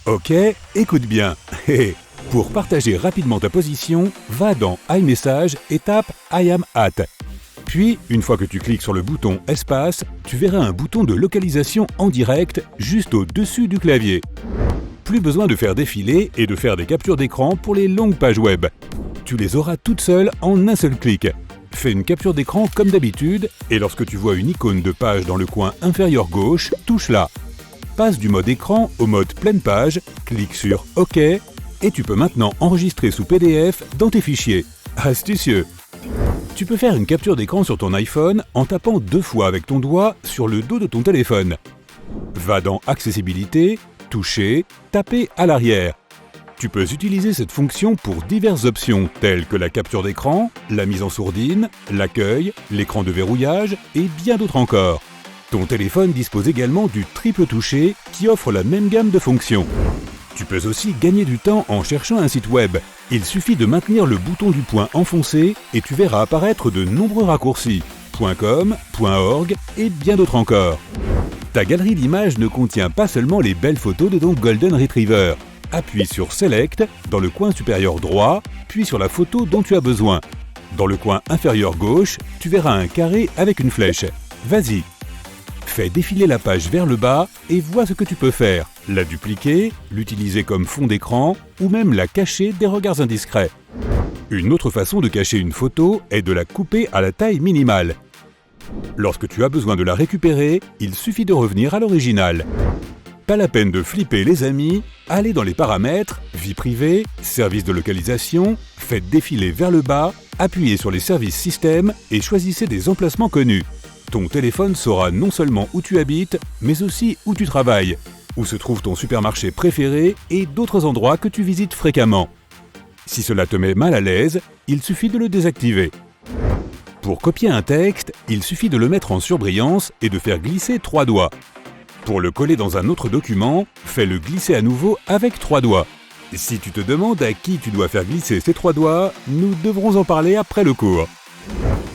Ok, écoute bien. Pour partager rapidement ta position, va dans iMessage et tape I am at. Puis, une fois que tu cliques sur le bouton Espace, tu verras un bouton de localisation en direct juste au-dessus du clavier. Plus besoin de faire défiler et de faire des captures d'écran pour les longues pages web. Tu les auras toutes seules en un seul clic. Fais une capture d'écran comme d'habitude et lorsque tu vois une icône de page dans le coin inférieur gauche, touche-la. Passe du mode écran au mode pleine page, clique sur OK et tu peux maintenant enregistrer sous PDF dans tes fichiers. Astucieux! Tu peux faire une capture d'écran sur ton iPhone en tapant 2 fois avec ton doigt sur le dos de ton téléphone. Va dans Accessibilité, Toucher, taper à l'arrière. Tu peux utiliser cette fonction pour diverses options telles que la capture d'écran, la mise en sourdine, l'accueil, l'écran de verrouillage et bien d'autres encore. Ton téléphone dispose également du triple toucher qui offre la même gamme de fonctions. Tu peux aussi gagner du temps en cherchant un site web. Il suffit de maintenir le bouton du poing enfoncé et tu verras apparaître de nombreux raccourcis .com, .org et bien d'autres encore. Ta galerie d'images ne contient pas seulement les belles photos de ton Golden Retriever. Appuie sur Select dans le coin supérieur droit, puis sur la photo dont tu as besoin. Dans le coin inférieur gauche, tu verras un carré avec une flèche. Vas-y! Fais défiler la page vers le bas et vois ce que tu peux faire. La dupliquer, l'utiliser comme fond d'écran ou même la cacher des regards indiscrets. Une autre façon de cacher une photo est de la couper à la taille minimale. Lorsque tu as besoin de la récupérer, il suffit de revenir à l'original. Pas la peine de flipper les amis, allez dans les paramètres, vie privée, service de localisation, faites défiler vers le bas, appuyez sur les services système et choisissez des emplacements connus. Ton téléphone saura non seulement où tu habites, mais aussi où tu travailles, où se trouve ton supermarché préféré et d'autres endroits que tu visites fréquemment. Si cela te met mal à l'aise, il suffit de le désactiver. Pour copier un texte, il suffit de le mettre en surbrillance et de faire glisser 3 doigts. Pour le coller dans un autre document, fais-le glisser à nouveau avec 3 doigts. Si tu te demandes à qui tu dois faire glisser ces 3 doigts, nous devrons en parler après le cours.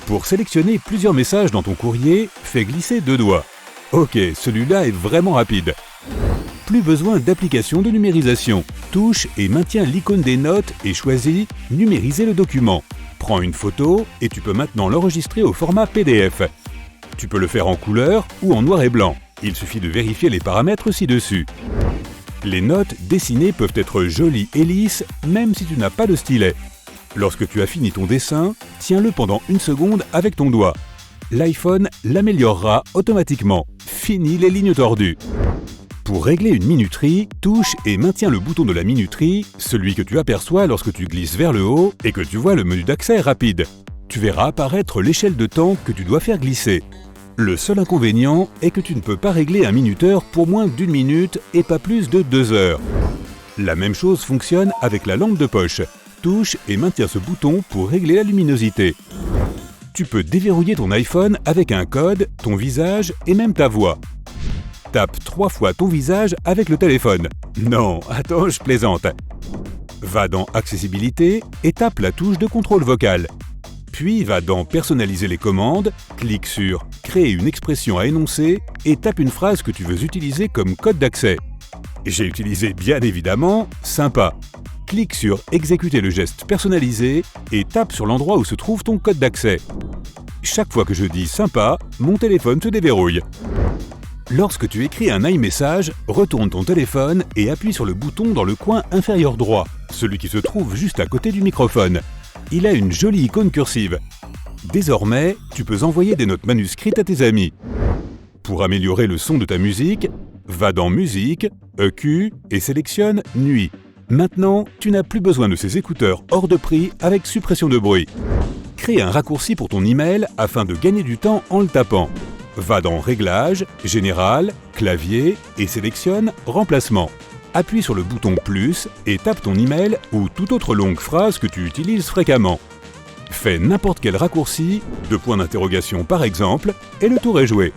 Pour sélectionner plusieurs messages dans ton courrier, fais glisser 2 doigts. Ok, celui-là est vraiment rapide. Plus besoin d'application de numérisation. Touche et maintiens l'icône des notes et choisis « Numériser le document ». Prends une photo et tu peux maintenant l'enregistrer au format PDF. Tu peux le faire en couleur ou en noir et blanc. Il suffit de vérifier les paramètres ci-dessus. Les notes dessinées peuvent être jolies et lisses, même si tu n'as pas de stylet. Lorsque tu as fini ton dessin, tiens-le pendant 1 seconde avec ton doigt. L'iPhone l'améliorera automatiquement. Fini les lignes tordues. Pour régler une minuterie, touche et maintiens le bouton de la minuterie, celui que tu aperçois lorsque tu glisses vers le haut et que tu vois le menu d'accès rapide. Tu verras apparaître l'échelle de temps que tu dois faire glisser. Le seul inconvénient est que tu ne peux pas régler un minuteur pour moins d'1 minute et pas plus de 2 heures. La même chose fonctionne avec la lampe de poche. Touche et maintiens ce bouton pour régler la luminosité. Tu peux déverrouiller ton iPhone avec un code, ton visage et même ta voix. Tape 3 fois ton visage avec le téléphone. Non, attends, je plaisante. Va dans Accessibilité et tape la touche de contrôle vocal. Puis va dans Personnaliser les commandes, clique sur Créer une expression à énoncer et tape une phrase que tu veux utiliser comme code d'accès. J'ai utilisé bien évidemment « sympa ». Clique sur Exécuter le geste personnalisé et tape sur l'endroit où se trouve ton code d'accès. Chaque fois que je dis « sympa », mon téléphone se déverrouille. Lorsque tu écris un iMessage, retourne ton téléphone et appuie sur le bouton dans le coin inférieur droit, celui qui se trouve juste à côté du microphone. Il a une jolie icône cursive. Désormais, tu peux envoyer des notes manuscrites à tes amis. Pour améliorer le son de ta musique, va dans Musique, EQ et sélectionne Nuit. Maintenant, tu n'as plus besoin de ces écouteurs hors de prix avec suppression de bruit. Crée un raccourci pour ton email afin de gagner du temps en le tapant. Va dans Réglages, Général, Clavier et sélectionne Remplacement. Appuie sur le bouton plus et tape ton email ou toute autre longue phrase que tu utilises fréquemment. Fais n'importe quel raccourci, 2 points d'interrogation par exemple, et le tour est joué.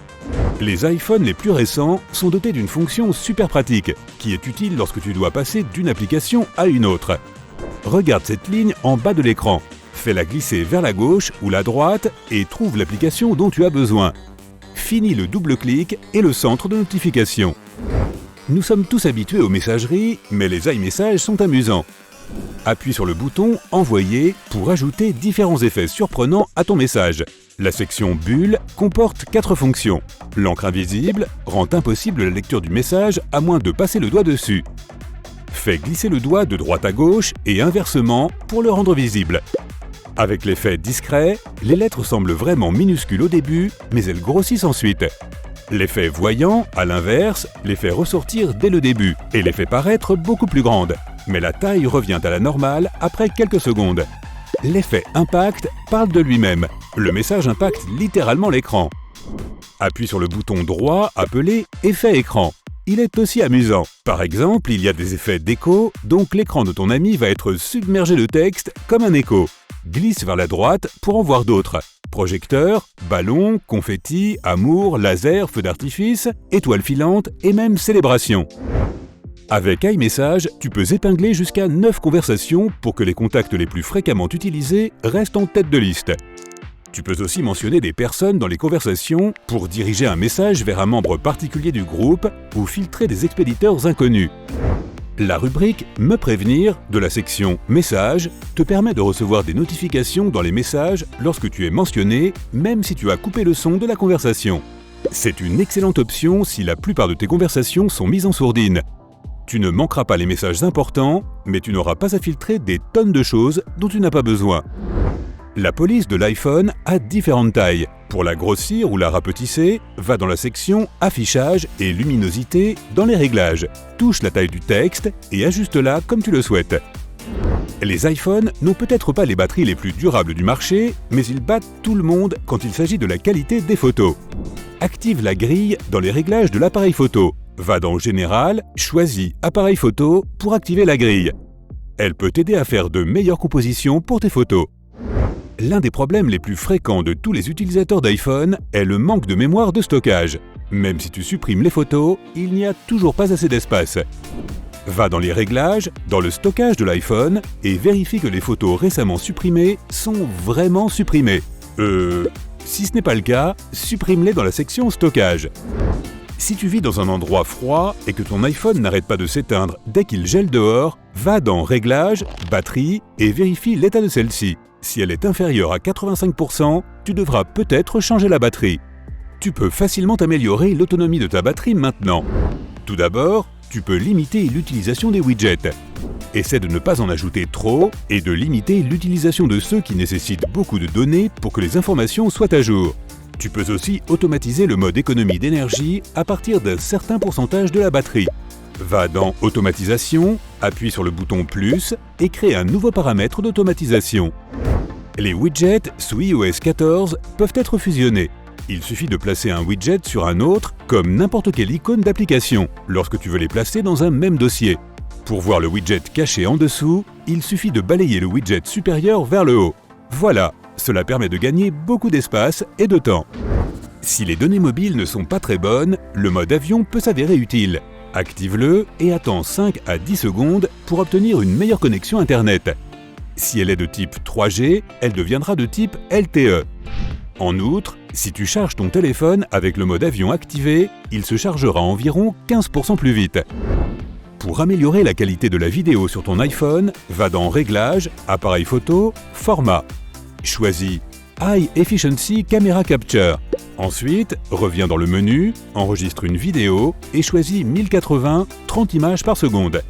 Les iPhones les plus récents sont dotés d'une fonction super pratique, qui est utile lorsque tu dois passer d'une application à une autre. Regarde cette ligne en bas de l'écran. Fais-la glisser vers la gauche ou la droite et trouve l'application dont tu as besoin. Finis le double-clic et le centre de notification. Nous sommes tous habitués aux messageries, mais les iMessages sont amusants. Appuie sur le bouton « Envoyer » pour ajouter différents effets surprenants à ton message. La section « Bulle » comporte 4 fonctions. L'encre invisible rend impossible la lecture du message à moins de passer le doigt dessus. Fais glisser le doigt de droite à gauche et inversement pour le rendre visible. Avec l'effet discret, les lettres semblent vraiment minuscules au début, mais elles grossissent ensuite. L'effet voyant, à l'inverse, les fait ressortir dès le début et les fait paraître beaucoup plus grandes. Mais la taille revient à la normale après quelques secondes. L'effet impact parle de lui-même. Le message impacte littéralement l'écran. Appuie sur le bouton droit appelé « Effet écran ». Il est aussi amusant. Par exemple, il y a des effets d'écho, donc l'écran de ton ami va être submergé de texte comme un écho. Glisse vers la droite pour en voir d'autres. Projecteur, ballon, confetti, amour, laser, feu d'artifice, étoiles filantes et même célébration. Avec iMessage, tu peux épingler jusqu'à 9 conversations pour que les contacts les plus fréquemment utilisés restent en tête de liste. Tu peux aussi mentionner des personnes dans les conversations pour diriger un message vers un membre particulier du groupe ou filtrer des expéditeurs inconnus. La rubrique « Me prévenir » de la section « Messages » te permet de recevoir des notifications dans les messages lorsque tu es mentionné, même si tu as coupé le son de la conversation. C'est une excellente option si la plupart de tes conversations sont mises en sourdine. Tu ne manqueras pas les messages importants, mais tu n'auras pas à filtrer des tonnes de choses dont tu n'as pas besoin. La police de l'iPhone a différentes tailles. Pour la grossir ou la rapetisser, va dans la section « Affichage et luminosité » dans les réglages. Touche la taille du texte et ajuste-la comme tu le souhaites. Les iPhones n'ont peut-être pas les batteries les plus durables du marché, mais ils battent tout le monde quand il s'agit de la qualité des photos. Active la grille dans les réglages de l'appareil photo. Va dans « Général », choisis « Appareil photo » pour activer la grille. Elle peut t'aider à faire de meilleures compositions pour tes photos. L'un des problèmes les plus fréquents de tous les utilisateurs d'iPhone est le manque de mémoire de stockage. Même si tu supprimes les photos, il n'y a toujours pas assez d'espace. Va dans les réglages, dans le stockage de l'iPhone et vérifie que les photos récemment supprimées sont vraiment supprimées. Si ce n'est pas le cas, supprime-les dans la section stockage. Si tu vis dans un endroit froid et que ton iPhone n'arrête pas de s'éteindre dès qu'il gèle dehors, va dans Réglages, Batterie et vérifie l'état de celle-ci. Si elle est inférieure à 85%, tu devras peut-être changer la batterie. Tu peux facilement améliorer l'autonomie de ta batterie maintenant. Tout d'abord, tu peux limiter l'utilisation des widgets. Essaie de ne pas en ajouter trop et de limiter l'utilisation de ceux qui nécessitent beaucoup de données pour que les informations soient à jour. Tu peux aussi automatiser le mode économie d'énergie à partir d'un certain pourcentage de la batterie. Va dans « Automatisation », appuie sur le bouton « Plus » et crée un nouveau paramètre d'automatisation. Les widgets sous iOS 14 peuvent être fusionnés. Il suffit de placer un widget sur un autre, comme n'importe quelle icône d'application, lorsque tu veux les placer dans un même dossier. Pour voir le widget caché en dessous, il suffit de balayer le widget supérieur vers le haut. Voilà, cela permet de gagner beaucoup d'espace et de temps. Si les données mobiles ne sont pas très bonnes, le mode avion peut s'avérer utile. Active-le et attends 5 à 10 secondes pour obtenir une meilleure connexion Internet. Si elle est de type 3G, elle deviendra de type LTE. En outre, si tu charges ton téléphone avec le mode avion activé, il se chargera environ 15% plus vite. Pour améliorer la qualité de la vidéo sur ton iPhone, va dans Réglages, Appareil photo, Format. Choisis High Efficiency Camera Capture. Ensuite, reviens dans le menu, enregistre une vidéo et choisis 1080, 30 images par seconde.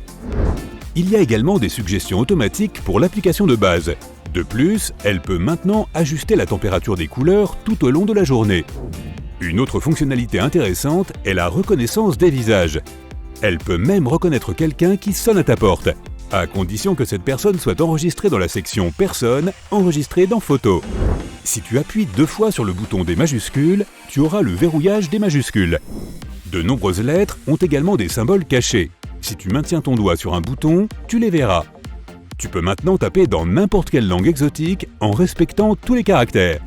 Il y a également des suggestions automatiques pour l'application de base. De plus, elle peut maintenant ajuster la température des couleurs tout au long de la journée. Une autre fonctionnalité intéressante est la reconnaissance des visages. Elle peut même reconnaître quelqu'un qui sonne à ta porte, à condition que cette personne soit enregistrée dans la section « Personne » enregistrée dans « Photos ». Si tu appuies 2 fois sur le bouton des majuscules, tu auras le verrouillage des majuscules. De nombreuses lettres ont également des symboles cachés. Si tu maintiens ton doigt sur un bouton, tu les verras. Tu peux maintenant taper dans n'importe quelle langue exotique en respectant tous les caractères.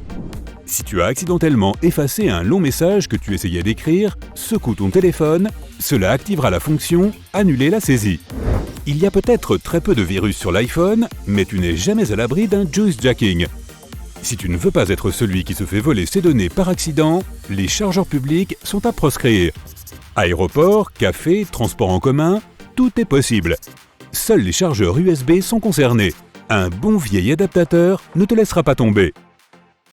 Si tu as accidentellement effacé un long message que tu essayais d'écrire, secoue ton téléphone, cela activera la fonction « Annuler la saisie ». Il y a peut-être très peu de virus sur l'iPhone, mais tu n'es jamais à l'abri d'un juicejacking. Si tu ne veux pas être celui qui se fait voler ses données par accident, les chargeurs publics sont à proscrire. Aéroport, café, transport en commun, tout est possible. Seuls les chargeurs USB sont concernés. Un bon vieil adaptateur ne te laissera pas tomber.